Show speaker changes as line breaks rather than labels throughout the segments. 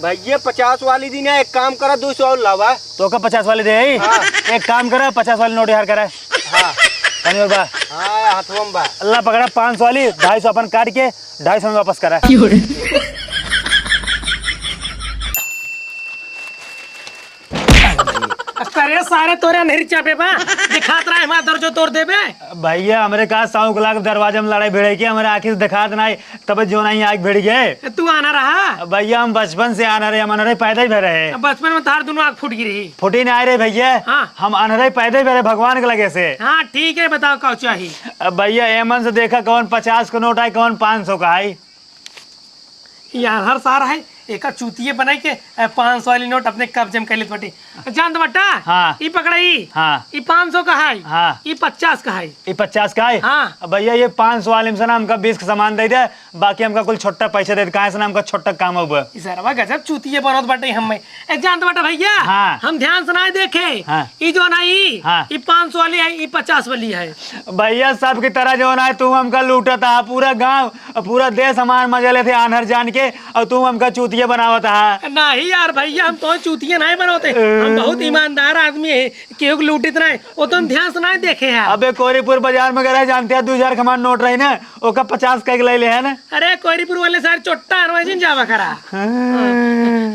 भैया 50 वाली दी ना, एक काम करा 200 और लावा
तो का 50 वाली दे। हाँ। एक काम करा 50 वाली नोट यार करा।
हाँ
और बा
हाँ हाथों बा
अल्लाह पकड़ा 500 वाली 250 अपन काट के 250 में वापस करा।
करे सारे तोरे नहीं चापे बा दिखात रहा है हमारा दर्जो तोड़ देबे।
भैया हमरे का 100 लाख दरवाजे में लड़ाई भिड़े की हमारे आखिर दिखात नहीं तब जो नहीं आग भिड़ गए।
तू आना रहा
भैया हम बचपन से आना रहे, हम अनहरे पैदा ही भरे है।
बचपन में तार दोनों आग फूट गिरी।
फुटी नहीं आ रहे भैया।
हाँ।
हम अनहरे पैदा ही भरे भगवान के लगे से।
हाँ ठीक है बताओ क्या चाहिए।
अब भैया एमन से देखा कौन 50 का नोट है कौन 500 का है।
यार हर सारा है एक चूतिये बनाई के 500 वाली नोट अपने कब्जे में कर ली बटे जान बट्टा।
हाँ।
ये पकड़ाई।
हाँ।
ये 500 का है।
हाँ।
ये 50 का है।
ये 50 का है।
हाँ।
अब भैया ये 500 वाले में से ना हमका 20 का सामान दे दे, बाकी हमका कुल छोटा पैसा दे दे। कहाँ से ना हमका छोटा काम हुआ।
सरवा गजब चूतिये बनोत बटे हम में जान बटा भैया।
हाँ।
हम ध्यान से ना देखे।
हाँ।
ये जो ना
हाँ।
ये 500 वाली है ये 50 वाली है।
भैया सब की तरह जो ना है तू हमका लूटा था, पूरा गांव पूरा देश हमारे मजे ले थे आनहर जान के, और तू हमका चूतिया बनावत है।
नहीं यार भैया हम तो चूतिया नहीं बनोते, हम बहुत ईमानदार आदमी है, केहू लूटित नहीं वो तो हम ध्यान से नहीं देखे हैं।
अबे कोरीपुर बाजार में गए जानते हैं 2000 का हमारा नोट रही ना, ओका 50 का ले ले है ना।
अरे कोरीपुर वाले सारे चोट्टा अनवाजिन जावा करा।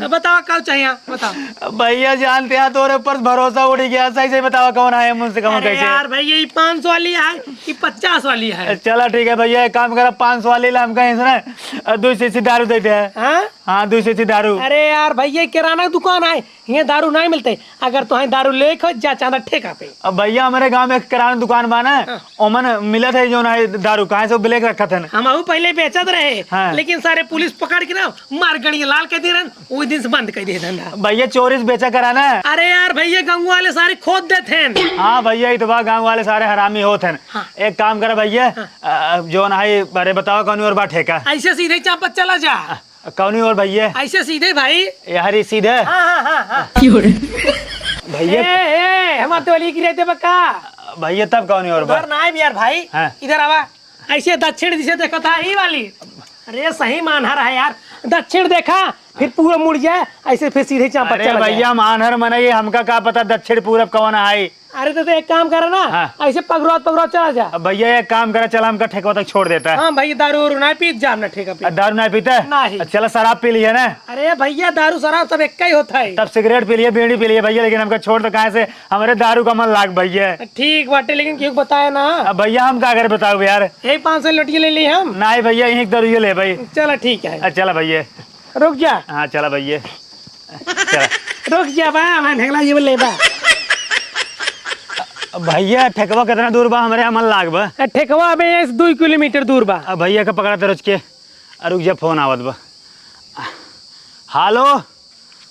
बताओ क्या चाहिए बताओ।
भैया जानते हैं तोरे ऊपर भरोसा उड़ गया, सही से बतावा कौन है मुझसे कम कैसे।
यार भैया ये 500 वाली है ये 50 वाली है।
चला ठीक है भैया एक काम करा 500 वाली ला हमका ना 2 शीशी दारू देते हैं। हाँ 2 शीशी दारू।
अरे यार भैया किराना दुकान है ये दारू नहीं मिलते, अगर तो दारू ले जा चांदा ठेका पे।
अब भैया हमारे गांव में किराना दुकान बना ओमन मिला था जो ना दारू कहाँ से ब्लैक रखा था।
हम पहले बेचत रहे।
हाँ।
लेकिन सारे पुलिस पकड़ के ना मार गड़ी लाल कर दे रहे, वो दिन से बंद कर दे धंधा।
भैया चोरी से बेचा कराना।
अरे यार भैया गाँव वाले सारे खोद देते हैं।
हाँ भैया ये तो गाँव वाले सारे हरामी होते हैं।
हाँ।
एक काम करा भैया जो ना है अरे बताओ कौन और बात ठेका
ऐसे सीधे चापत चला जा।
कौन और भैया
ऐसे सीधे भाई
यार सीधे।
हाँ हाँ हाँ
भैया
हमारे तो वाली गिरे थे बक्का
भैया तब कौन और
उधर ना है यार भाई।
हाँ।
इधर आवा ऐसे दक्षिण दिशा देखा था ये वाली। अरे सही मान रहा है यार, दक्षिण देखा फिर पूरा मुड़ जाए ऐसे फिर सीधे चापत
अरे
चला
भैया हम आनहर मनाइए हमका क्या पता दक्षिण पूरब कौन है।
अरे तो एक काम करा ना।
हाँ।
ऐसे पगरौत चला जा।
अब भैया एक काम करा चला हमका ठेका तक छोड़ देता है।
हाँ भैया दारू वारू ना पी जा ना ठेका पे।
दारू नहीं पीता
नहीं।
चला शराब पी लिया ना।
अरे भैया दारू शराब सब एक ही होता है।
तब सिगरेट पी लिए बीड़ी पी लिए भैया, लेकिन हमका छोड़ तो कहाँ से हमारे दारू का मन लाग भैया।
ठीक बाटे लेकिन क्यों बताया ना।
अब भैया हम क्या करे बताओ यार।
यही 500 लौटिए ले ली हम।
नहीं भैया यही दारू ले भाई।
चलो ठीक है
चला भैया।
रुक जा।
हाँ चला भैया चला।
रुक जा बा मैं ढेगला ये ले बा।
भैया ठेकवा कितना दूर बा हमारे अमल लाग बा।
ठेकवा अबे 2 किलोमीटर दूर बा।
अब भैया का पकड़ा तो रोज के रुक जा फोन आवत बा। हेलो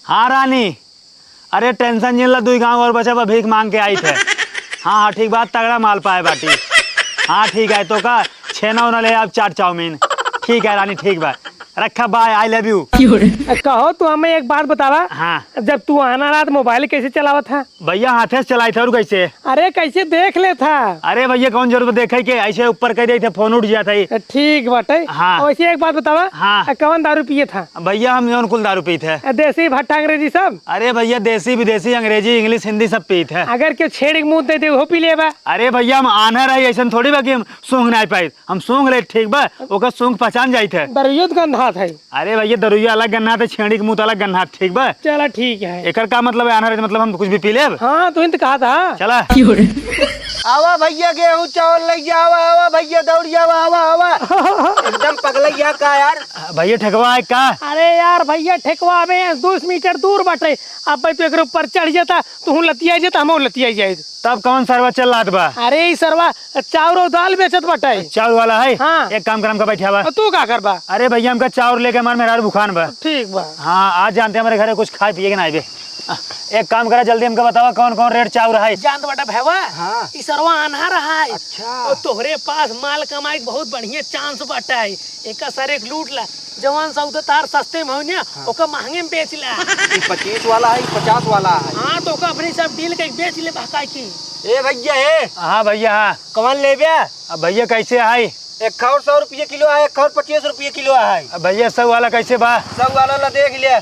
हाँ रानी, अरे टेंशन जिन ला 2 गाँव और बचा बा भीख मांग के आई थे। हाँ हाँ ठीक बात तगड़ा माल पाए बाटी। हाँ ठीक है तो का 6 9 ले आप 4 चाउमीन। ठीक है रानी ठीक बा रखा बाय आई लव यू।
कहो तो हमें एक बात बतावा।
हाँ।
जब तू आना रात मोबाइल कैसे चलावा था।
भैया हाथे से चलाई था और कैसे।
अरे कैसे देख ले था।
अरे भैया कौन जरूरत देखे के ऐसे ऊपर कर दी थे फोन उठ जाता है।
ठीक बाटे।
हाँ।
वैसे एक बात बतावा।
हाँ।
कौन दारू पिए था।
भैया हम जौन कुल दारू पी थे।
देसी भट्टा अंग्रेजी सब।
अरे भैया देसी विदेशी अंग्रेजी इंग्लिश हिंदी सब पी थे।
अगर क्यों छेड़ के मुंह दे दे वो पी ले बा।
अरे भैया हम आना रही ऐसा थोड़ी बा कि हम सूंघ नहीं पाए, हम सूंघ ले ठीक बा ओकर सूंघ पहचान जाई थे।
दरुयत गंधा था।
अरे भैया दरुइया अलग गन्ना थे, छेड़ी के मुंह अलग गन्ना ठीक बा।
चला ठीक है।
एकर का मतलब है आना रहे मतलब हम कुछ भी पी ले।
हाँ तो इन्हें कहा था।
चला
आवा भैया गेहूं चावल ले जावा आवा भैया दौड़ जावा आवा आवा एकदम पगलैया का यार।
भैया ठेकवा है का।
अरे यार भैया ठेकवा में 2 मीटर दूर बाटे। अब तो एक ऊपर चढ़ जाता तू लतिया जाता हम लतिया जाए।
तब कौन सरवा चल रहा बा।
अरे ई सरवा चाउर और दाल बेचत बाटे।
चाउर वाला है।
हाँ।
एक काम कर हमका बैठा बा।
तू का करबा।
अरे भैया हमका चाउर लेके हमारे मेहरारू बुखान बा।
ठीक बा।
हाँ आज जानते हैं हमारे घर कुछ खाए पिए के ना बे। एक काम करा जल्दी हमको बतावा कौन कौन रेट चाउर है।
जान तो बटा भैवा।
हाँ।
ई सरवा आना रहा है।
अच्छा।
और तोहरे पास माल कमाई बहुत बढ़िया चांस बाटा है। एका सर एक लूट ला जवान सौदा तार सस्ते में हो ना। हाँ। ओका महंगे में बेच ला।
25 वाला है 50 वाला है।
हाँ तो ओका अपनी सब डील के बेच ले भकाई की।
ए भैया है।
हाँ भैया हाँ।
कौन ले बे।
अब भैया कैसे है।
एक और 100 रुपये किलो है, एक और 25 रुपये किलो है।
अब भैया 100 वाला कैसे बा।
100 वाला ला देख ले।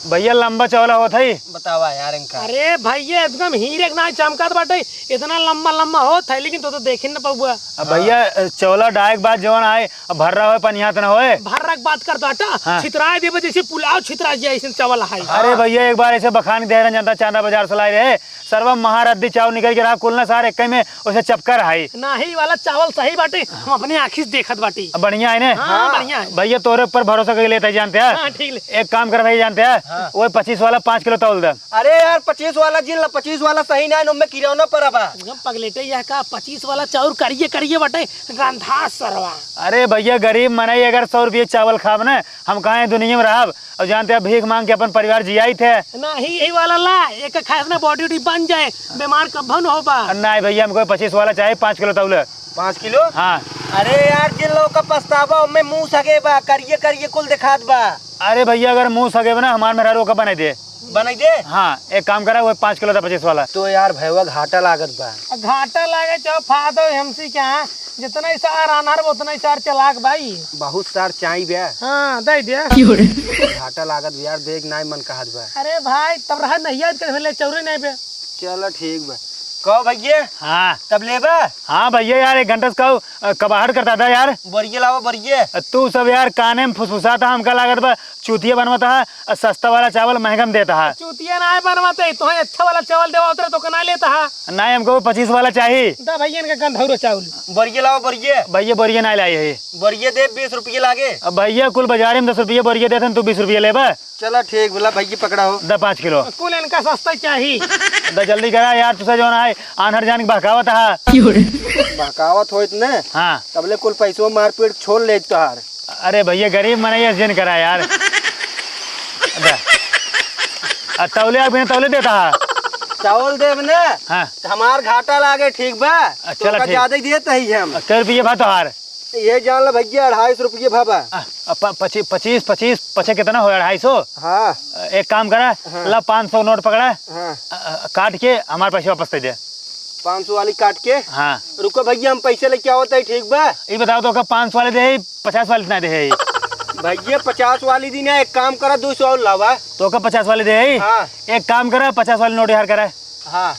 भैया लंबा चौला होता ही।
बतावा यार इनका।
अरे भैया एकदम हीरे के ना चमकत बाटे, इतना लंबा लंबा होत है लेकिन तो देखे न पौआ।
अब भैया चौला डायक बात जवन आए अब भर रहा हो पनियात न होए।
भर्रक बात कर बाटा,
हाँ।
छितराए देबे जैसे पुलाव छितरा जाए ऐसे चावल है।
अरे भैया एक बार ऐसे बखानी दे रहे जनता चांदा बाजार से लाए रहे सर्व महारद्दी चावल निकल के रहा कुल ना सारे कई में उसे चपकर हाई
नाही वाला चावल सही बाटे, हम अपने आँखी से देखत बाटी।
बढ़िया है ने।
हाँ, बढ़िया है।
भैया तोरे ऊपर भरोसा करके लेते जानते हैं।
हाँ, ठीक ले।
एक काम कर भैया जानते हैं वो 25 वाला 5 किलो तौल दे।
अरे यार 25 वाला जिन 25 वाला सही ना है किराना पर अब।
एकदम पगलेटे यह का 25 वाला चाउर करिए करिए बाटे गंधा सरवा।
अरे भैया गरीब मनाई अगर 100 रुपये चावल खाब ना हम कहाँ दुनिया में रहब और जानते हैं भीख मांग के अपन परिवार जियाई थे।
नहीं यही वाला ला एक खाए ना बॉडी उडी बन जाए, बीमार कब न होबा।
नहीं भैया हमको 25 वाला चाहिए 5 किलो तौल।
5 किलो।
हाँ।
अरे यार जिन लोग का पछतावा उनमें मुंह सगे बा करिए करिए कुल दिखात बा।
अरे भैया अगर मुंह सगे ना हमारे मेरा रोका बना दे।
बनाई दे।
हाँ एक काम करा वो 5 किलो था 25 वाला।
तो यार भैया घाटा लागत बा।
घाटा लागे चाहे फायदा हमसे क्या, जितना ही सार आनार उतना ही सार चलाक भाई।
बहुत सार चाई बे।
हाँ दे दे।
घाटा लागत यार देख नाई मन कहत बा।
अरे भाई तब रहा नहीं याद कर ले चौरे नहीं पे।
चलो ठीक बा। कहो भैया।
हाँ
तब लेबा।
हाँ भैया यार 1 घंटे से कबाहट करता था यार।
बरिये लाओ बरिये।
तू सब यार काने में फुसफुसाता हमका लागत बा चूतिया बनवाता है सस्ता वाला चावल महंगा में देता है।
चूतिया ना बनवाते तो अच्छा वाला चावल देवा उतरे तो कना लेता है।
नहीं हमको 25 वाला चाहिए।
दा भैया इनका गंधौरो चावल।
बरिये लाओ बरिये।
भैया बोरिया नहीं लाई है।
बरिये दे 20 रुपये लागे।
अब भैया कुल बाजार में 10 रुपये बोरिया देते तू 20 रुपये लेबा।
चलो ठीक बोला भैया पकड़ा हो।
The 5 kilo.
कुल इनका सस्ता चाहिए।
द जल्दी करा यार तुझे जो ना है आनहर जान के बहकावत है।
बहकावत हो इतने।
हाँ
तबले कुल पैसों मारपीट छोड़ ले तोहार।
अरे भैया गरीब मनाइए जिन करा यार। तौले आप बिना तौले देता है।
चावल देव ने।
हाँ
हमार घाटा लागे ठीक बा।
चलो ठीक।
ज्यादा ही देते ही हम।
कै रुपये भा तोहार।
ये जान लो भैया 250 रुपये भाबा।
25 पचे कितना हो 250।
हाँ
एक काम करा ला 500 नोट पकड़ा
हाँ।
काट के हमारे पैसे वापस दे दे।
500 वाली काट के।
हाँ
रुको भैया हम पैसे लेके आवत है ठीक बा।
ये बताओ तो 500 वाले दे 50 वाले इतना दे
भैया 50 वाली दिन एक काम करा 200 और लावा।
तो 50 वाले दे।
हाँ।
एक काम करा 50 वाली नोट यार करा।
हाँ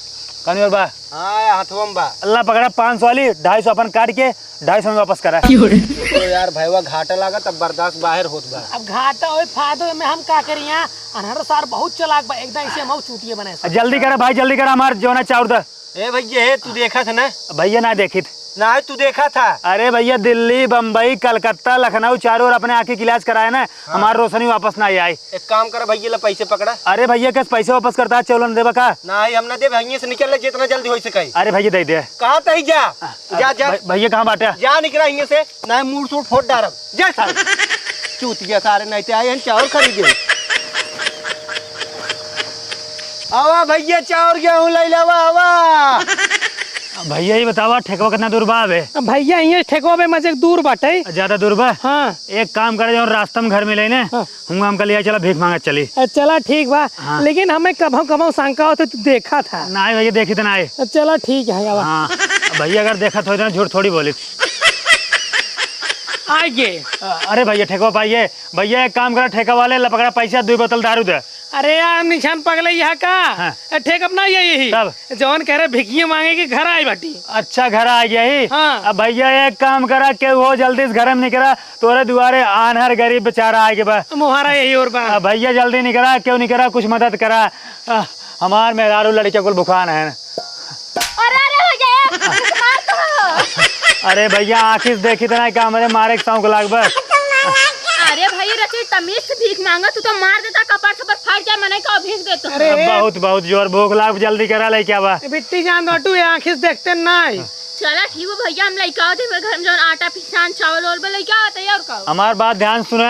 कौन और बा
हाँ हाथवम बा।
अल्लाह पकड़ा 500 वाली 250 अपन काट के 250 में वापस करा।
तो यार भैया घाटा लगा तब बर्दाश्त बाहर होत बा।
अब घाटा हो फायदा में हम का करी यहाँ अनहर सार बहुत चलाक बा एकदम इसे हम चूतिए बनाए।
जल्दी करा भाई जल्दी करा हमारे जो ना चाउर दा।
ए भैया तू देखा था ना।
भैया ना देखी
ना तू देखा था।
अरे भैया दिल्ली बम्बई कलकत्ता लखनऊ चारों ओर अपने आँखी की इलाज कराया ना। हमारी रोशनी वापस ना आई।
एक काम कर भैया ला पैसे पकड़ा।
अरे भैया कैसे पैसे वापस करता है चौलन देवा का।
ना हम ना दे भैया से निकल ले जितना जल्दी हो सके।
अरे भैया दे दे।
कहाँ तही जा जा जा।
भैया कहाँ बाटे
जा निकला यहाँ से ना मूड सूट फोट डारब जा सारे चूतिया सारे नहीं आए हैं चावल खरीदे। आवा भैया चावल गेहूँ ले लावा आवा।
भैया ये बतावा ठेकवा कितना दूर बा है।
भैया ये ठेको पे मजे दूर बाटे।
ज्यादा दूर बा।
हाँ
एक काम करे जो रास्ता में घर में लेने हम कल चला भीख मांगा चली।
चला ठीक बा।
हाँ।
लेकिन हमें कभो कभो शंका हो तो देखा था
ना भैया देखी तो ना आए।
चला ठीक है अब
हाँ भैया अगर देखा तो ना झूठ थोड़ी बोली।
आइए।
अरे भैया ठेकवा पाइए भैया एक काम करा ठेका वाले लपकड़ा पैसा 2 बोतल दारू दे।
अरे यार निशान पगले यहाँ का।
हाँ।
ठेक अपना यही
तब?
जौन कह रहे भिकिये मांगे के घर आई बाटी।
अच्छा घर आ गया ही।
हाँ।
अब भैया एक काम करा के वो जल्दी से घर में निकला तोरे दुआरे आनहर गरीब बेचारा आगे बा।
मुहारा यही और बा।
भैया जल्दी निकला क्यों नहीं करा कुछ मदद करा। हमार मेहरारू लड़के कुल बुखान है। अरे भैया आखिर देखी तो ना क्या हमारे मारे सौंक लाग बा।
अरे भाई रची तमीज से भीख मांगा तू तो मार देता कपार छपर फाड़ जाए मने का भीख देता।
अरे
बहुत बहुत जोर भूख लाग जल्दी करा ले क्या बा।
बिट्टी जान दो आँखी से देखते नहीं।
चला ठीक है भैया हम लइका होते घर में जो आटा पिसान चावल और लइका होते है और का।
हमार बात ध्यान सुने।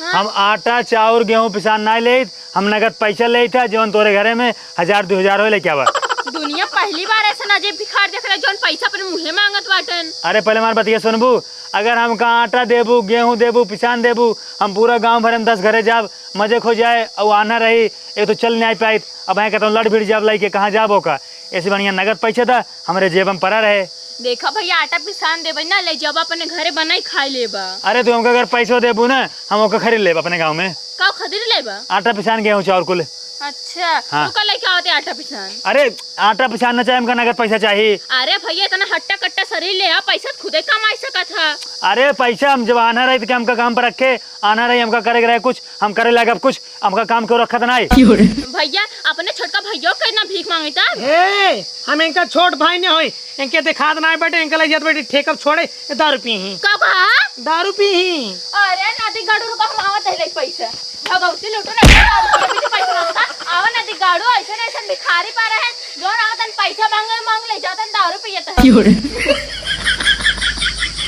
हम आटा चाउर गेहूँ पिसान ना ले हम नगद पैसा ले था जौन तोरे घरे में 1000 2000 हो ले क्या बा।
दुनिया पहली बार ऐसा अजीब भिखार देख रहे जोन पैसा अपने मुँहे मांगत बाटन।
अरे पहले हमारे बतिया सुनबू, अगर हम कहाँ आटा देबू, गेहूँ देबू, पिसान देबू, हम पूरा गांव भर में 10 घरे जाब, मजे खो जाए और आना रही एक तो चल नहीं पाई। अब है कहता हूँ लड़ भिड़ जाब लाई के कहाँ जाबो का, ऐसे बढ़िया नगद पैसा था हमारे जेब में पड़ा रहे।
देखा भैया आटा पिसान देबे ना ले जब अपने घरे बनाई खाई लेबा।
अरे तू हमको अगर पैसों देबू ना हम ओका खरीद लेब अपने गाँव में।
का खरीद लेबा?
आटा पिसान गेहूँ चाउर कुल।
अच्छा
हाँ।
तू कल क्या होते आटा पिसान?
अरे आटा पिसान न चाहिए, हमका नगद पैसा चाहिए।
अरे भैया इतना हट्टा कट्टा शरीर ले आ, पैसा खुदे कमाई सका था।
अरे पैसा हम जब आना रही तो क्या हमका काम पर रखे, आना रही हमका करे रहे कुछ, हम करे लगे अब कुछ, हमका काम क्यों रखा था नहीं।
भैया अपने छोटका भैया कहना भीख मांगी था।
हे हम इनका छोट भाई ने होई, इनके दिखा ना बेटे, इनके ले जात बेटे ठेकब छोड़े दारू पी ही।
का कहा?
दारू पी ही।
अरे नदी गाड़ू रुका हम आवत है पैसा भगवती लूटो ना दारू पी पैसा मांगता। आवा नदी गाड़ू ऐसे ना ऐसे भिखारी पा रहे हैं जो आवतन पैसा मांग ले जातन दारू पियत है।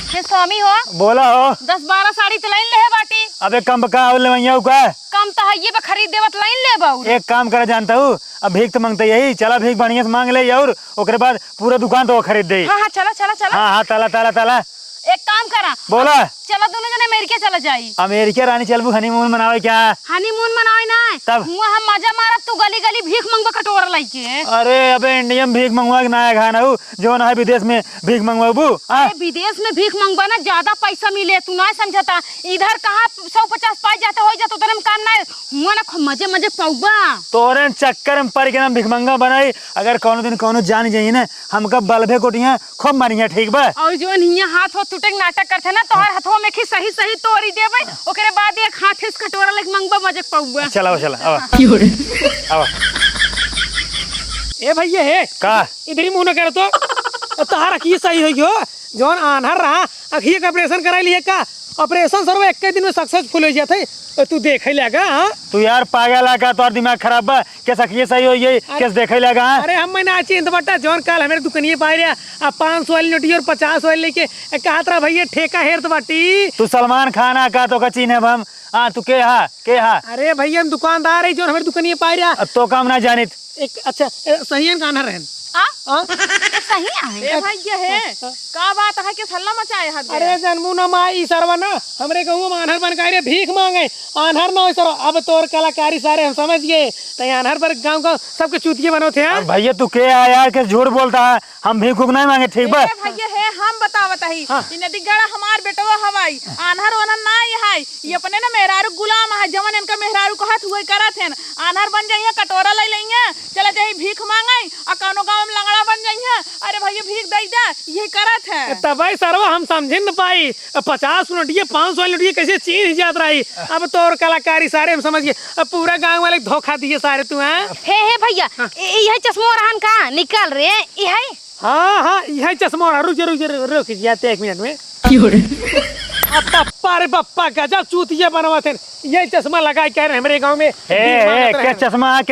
हे स्वामी हो,
बोला हो।
10-12 साड़ी तो लाइन ले है बाटी।
अबे कम का ले का
कम तो है ये पे खरीद देवत लाइन ले बाऊ।
एक काम करा जानता हूँ, अब भीख तो मांगते यही, चला भीख बढ़िया से मांग ले और ओकरे बाद पूरा दुकान तो खरीद दे।
हाँ चला चला चला।
हाँ ताला ताला ताला।
एक काम करा,
बोला
चला दोनों जने अमेरिका चला जाई।
अमेरिका रानी चलबू हनीमून मनावे क्या?
हनीमून मनावे ना
तब
हुआ हम मजा मारत तू गली गली भीख मंगवा कटोरा लाइके।
अरे अबे इंडियन भीख मंगवा के नया खाना हूँ जो ना है विदेश में भीख मंगवाबू।
अरे विदेश में भीख मंगवाना ज्यादा पैसा मिले, तू ना समझता। इधर कहाँ 150 पाई जाते हो जाते उधर काम ना हुआ ना मजे मजे पाऊबा।
तोरे चक्कर में पड़ के ना भीख मंगा बनाई। अगर कौनो दिन कौनो जान जाइए ना हमका बलभे कोटिया खूब मारिया, ठीक बा?
और जो हियां हाथ हो टूटे नाटक करथे ना तोहर हाथों में सही सही तोरी देबे, ओकरे बाद एक हाथ से कटोरा लेके मंगबा मजे पाऊबा।
चला चला आवा आवा।
ए भैया हे
का
इधर ही मुंह न कर तो तहार अखिए सही हो गयो। जोन आन्हर रहा अखिए का ऑपरेशन करा लिए का, ऑपरेशन सर्व एक दिन में सक्सेसफुल हो जाते तू देखे लगा। हाँ
तू यार पागल आका, तोर दिमाग खराब बा, कैसा ये सही हो ये कैसे देखे लगा?
अरे हम मैंने आज चिंत बट्टा जोन काल हमारे दुकानिए पाए रहा अब 500 वाली नोटी और 50 वाली लेके कहा था भैया ठेका हेर तो बाटी।
तू सलमान खान आका तो का चीन है हम। हाँ तू के हा?
अरे भैया हम दुकानदार है जो हमारे दुकानिए पाए रहा।
अब तो काम ना जानित
एक अच्छा सही है कान्हा रहन
सही है भैया है का बात है कि हल्ला मचाए हाथ।
अरे जन्मू न माई सरवा ना हमरे कहूँ आन्हर बन के भीख मांगे आन्हर ना हो सर। अब तोर कलाकारी सारे हम समझ गए तो आन्हर पर गांव का सबके चूतिए बनो थे।
भैया तू के यार के झूठ बोलता है, हम भीख नहीं मांगे, ठीक बा?
भैया है हम बतावत है नदी गड़ा हमार बेटवा हवाई आन्हर वनन ना है ये अपने ना मेहरारू गुलाम है जवन इनका मेहरारू कहत हुए करत है। आन्हर बन जाइए कटोरा ले लेंगे चला जाइए भीख मांगे और कौनो गाँव में लंगड़ा बन जाइए। अरे भैया भीख दे दा ये करत है
तब भाई सरवा हम समझे न पाई 50 नोटिए 500 वाली नोटिए कैसे चीन ही जात रही। अब तोर कलाकारी सारे हम समझ गए, अब पूरा गांव वाले धोखा दिए सारे तू है।
हे भैया यही चश्मा रहन का निकाल रे यही।
हाँ यही चश्मा रुक जाते 1 मिनट में। अब पप्पा रे पप्पा गजब चूतिया बनवा थे ये चश्मा लगाए कह रहे हमारे गांव में।
के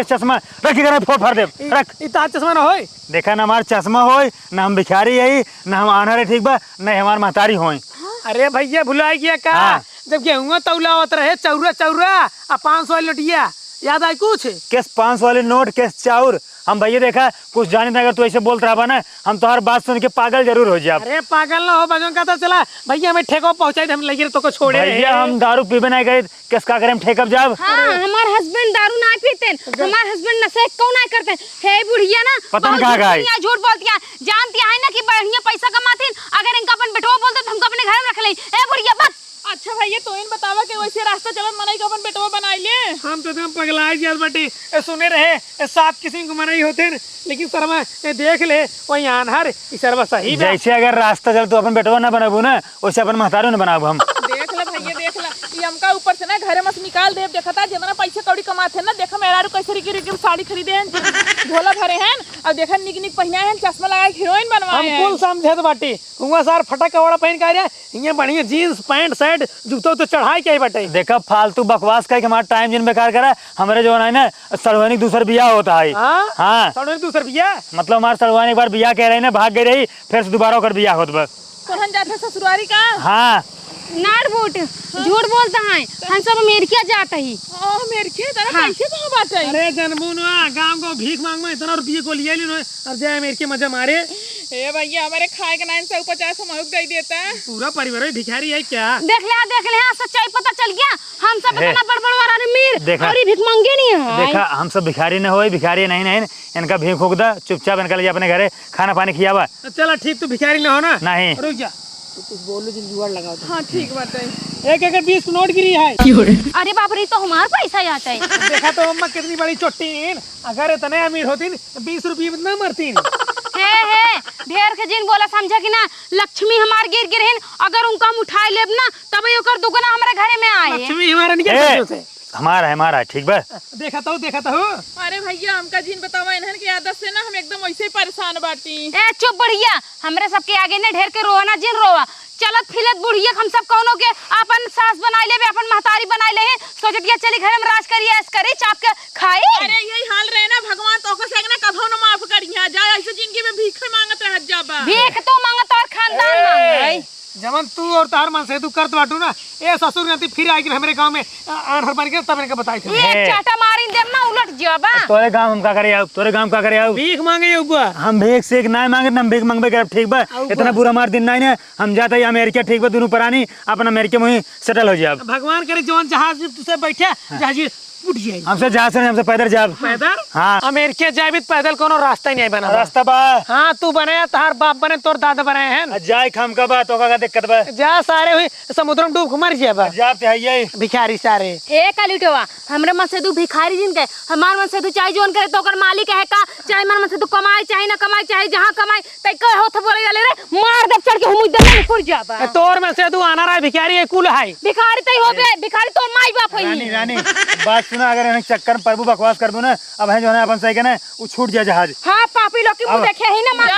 चश्मा रखी कर फोड़ फाड़ दे रख।
इतना चश्मा ना होई
देखा ना हमार चश्मा होई ना हम भिखारी यही ना हम आना रहे, ठीक बा? नहीं हमार महतारी होई।
अरे भैया भुलाई गया का।
हाँ।
जब गेहूं तौलावत रहे चौरा 500 वाली नोटिया याद आई कुछ?
किस 500 वाले नोट किस चाउर हम भैया देखा कुछ जाने अगर तू ऐसे बोलता रहा ना हम तो हर बात सुन के पागल जरूर हो जाए।
अरे पागल ना हो बजन का तो चला भैया हमें ठेको पहुंचाई हम लगे तो को छोड़े
भैया हम दारू पीबे नहीं गए किस का करें ठेकब जाब।
हाँ हमार हस्बैंड दारू ना पीते हमार हस्बैंड नशे क्यों ना करते हे बुढ़िया ना
पता नहीं कहाँ गई
झूठ बोलती है जानती है ना कि बढ़िया पैसा कमाती अगर इनका अपन बेटवा बोलते तो हमको अपने घर में रख ले। ए बुढ़िया बस अच्छा भैया तो इन बतावा कि वैसे रास्ता चलन मनाई का अपन बेटवा बनाई ले।
हम तो एकदम पगला गया बटी सुने रहे 7 किस्म के मनाई होते लेकिन शर्मा देख ले वही आन्हर शर्मा सही
जैसे अगर रास्ता चल तो अपन बेटवा ना बनाबू ना वैसे अपन महतारू ना बनाबू हम।
देख ले भैया देख ले ये हमका ऊपर से ना घरे मत निकाल दे देखा था जितना पैसे कौड़ी कमाते ना देखा मेहरारू कैसे रिकी साड़ी खरीदे हैं झोला भरे हैं और देखा निक निक पहना है चश्मा लगा के हीरोइन बनवाए
हम कुल समझे तो बाटी हुआ सार फटा कपड़ा पहन के ये बढ़िया जीन्स पैंट शर्ट जूतो तो चढ़ाई के बटे।
देखा फालतू बकवास का हमारा टाइम जिन बेकार करा हमारे जो है ना सड़वानी दूसर बियाह होता है। हाँ
सड़वानी दूसर बियाह मतलब
हमारे सड़वानी एक बार बियाह कह रहे ना भाग गई रही फिर से दोबारा कर बियाह होता बस
तो हम जाते ससुरारी का।
हाँ
नाट बूट झूठ बोलता है, हम सब अमेरिका जाता ही।
मेरे के तरह
हाँ।
पैसे कहाँ बाटे?
अरे जनमुनवा गांव को भीख मांग में इतना रुपये को लिया ली और जाए अमेरिका मजा मारे।
ए भैया हमारे खाए के 950 महुक दे देता है।
पूरा परिवार ही भिखारी है क्या?
देख ले सच्चाई पता चल गया। हम सब
हे।
इतना बड़बड़ वाला अमीर
देखा।
और ये भीख मांगे नहीं है।
देखा हम सब भिखारी न होए, भिखारी नहीं इनका भीख होक दा, चुपचाप इनका ले जा अपने घरे खाना पानी खियावा।
चला ठीक, तू भिखारी ना हो ना?
नहीं।
रुक जा, तू कुछ बोलो जो जुगाड़ लगाओ।
हाँ ठीक बात है।
एक 20 नोट गिरी है।
अरे बाप रे, तो हमारा पैसा आता है।
देखा तो अम्मा कितनी बड़ी चोटी। अगर इतने अमीर होती 20 रुपये में ना मरती।
हे ढेर के जिन बोला समझा कि ना, लक्ष्मी हमार गिर गिरहिन, अगर उनका हम उठाई लेब ना तब ये ओकर दुगना हमारे घरे में आए।
लक्ष्मी हमारा नहीं से।
हमारा ठीक बा।
देखा तो
अरे भैया हमका जिन बतावा इन्हन की आदत से ना हम एकदम वैसे ही परेशान बाटी।
ए चुप बढ़िया, हमरे सबके आगे ने ढेर के रोना जिन रोवा। चलत फिलत बुढ़िया हम सब कौनो के अपन सास बनाई लेबे, अपन महतारी बनाई ले, सोचत या चली घर में राज करिए, ऐस करे चाप के खाई।
अरे यही हाल रहे ना, भगवान तो को सेगना कभो न माफ करिया जा, ऐसे जिंदगी में भीख मांगत रह जाबा।
भीख तो मांगत और खानदान मांगे।
जमन तू और तार मन से तू करत बाटू ना, ए ससुर ने फिर आके हमारे गांव में आनहर बन के तब इनके बताई थे।
ये चाटा मारी देम ना उलट जाबा।
तोरे गांव हम का करे आऊ, तोरे गांव का करे आऊ।
भीख मांगे ये उबा।
हम भीख से ना मांगे, हम भीख मांगबे करब, ठीक बा। इतना बुरा मार दिन नहीं ना, हम जाते अमेरिका, ठीक बा। दोनों परानी अपन अमेरिका में ही सेटल हो जाब।
भगवान करे जवन जहाज में तुसे बैठा जहाज उठ जाए।
हमसे जहाज से नहीं, हमसे पैदल जाब।
पैदल?
हाँ।
अमेरिका जाए भी पैदल कोनो रास्ता ही नहीं बना।
रास्ता बा।
हाँ तू बने, तार बाप बने, तोर दादा बने हैं।
जाए हम का बा, तो का दिक्कत बा।
जा सारे हुई समुद्र में डूब के मर जाए।
जाब ते है
भिखारी सारे।
ए कालीटवा, हमरे मन से तू भिखारी जिन के, हमार मन से तू चाहे जोन करे तो ओकर मालिक है का, चाहे मन से तू कमाए चाहे ना कमाए, चाहे जहां कमाए तै कह होत बोले जाले रे, मार दे चढ़ के हम इधर नहीं पुर जाबा।
तोर में से तू आना रहा भिखारी कुल है।
भिखारी तै होबे, भिखारी तो माई बाप है।
रानी बात सुना, अगर इन्हें चक्कर में प्रभु बकवास कर दो ना, अब है जो है अपन सही के ना वो छूट जाए जहाज।
हां पापी लोग की मुंह देखे ही ना मार।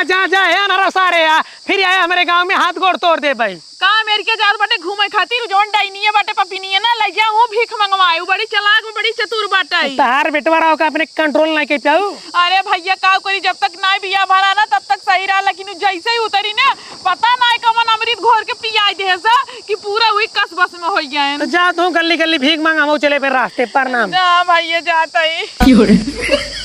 जा है ना सारे यार, फिर आए हमारे गांव में हाथ गोड़ तोड़ दे भाई।
का अमेरिका जात बाटे घूमे खातिर, जोन डाइनिया बाटे पपिनिया ना ले जा, वो भीख मंगवाए। बड़ी चालाक में बड़ी चतुर बाटे।
तार बेटवा रहा का अपने कंट्रोल नहीं कर पाऊ।
अरे भैया का करी, जब तक ना बिया भरा ना तब तक सही रहा, लेकिन जैसे ही उतरी ना पता ना कमन अमृत घोर के पियाई दे सा कि पूरा हुई कस बस में हो गया है।
तो जा तू गली गली भीख मांगा चले पे रास्ते पर नाम।
जा भैया जाता ही।